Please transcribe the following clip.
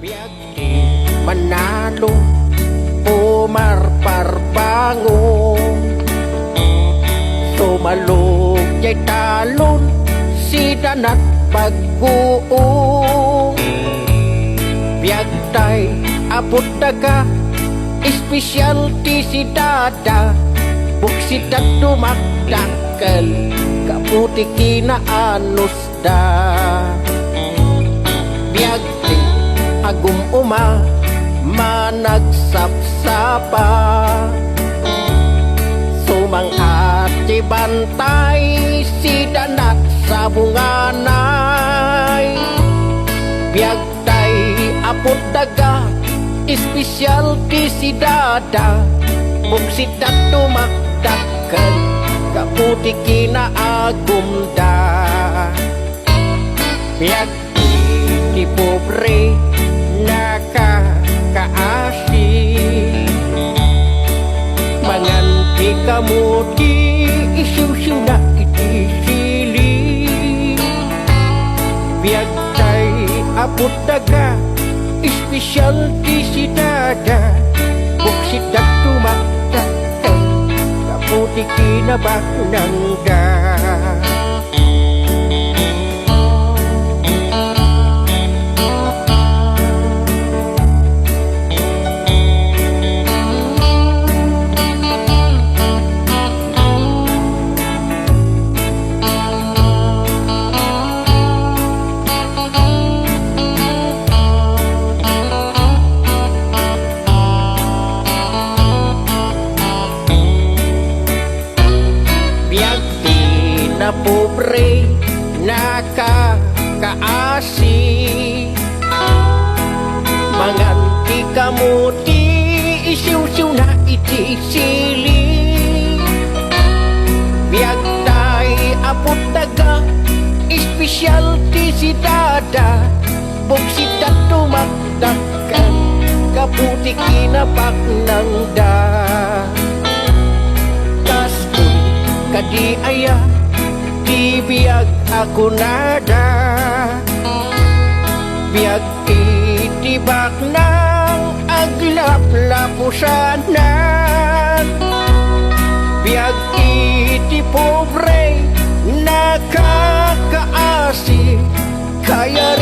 Biag di manalo pumarparbangon, sumalog jay talon si danat pagbuong. Biag tay abot daga espesyal ti si dada, buksit at dumakdakal kaputi kinaanos da. Biag di agum uma managsapsapa, sumang-at di bantay si danat sa bunganay. Biag tay apot daga espesyal ti si dada, buksit at dumakdakal kaputi kinaagum da. Biag di pobre nakakaasi, manganti kamu di isiw-siw na itisili. Biag tay apot daga espesyal di si dada, buksit at tumakdakal kaputi kinabaknangga. Na pobre nakakaasi, manganti kamu di isiw-siw na itisili. Biag tay apot daga espesyal di si dada, buksit at tumakdakal kaputi kinabaknangda. Kastoy kadi aya di biag ako nada, biag itibak ng aglap-lapusanan. Biag iti pobre nakakaasi, kaya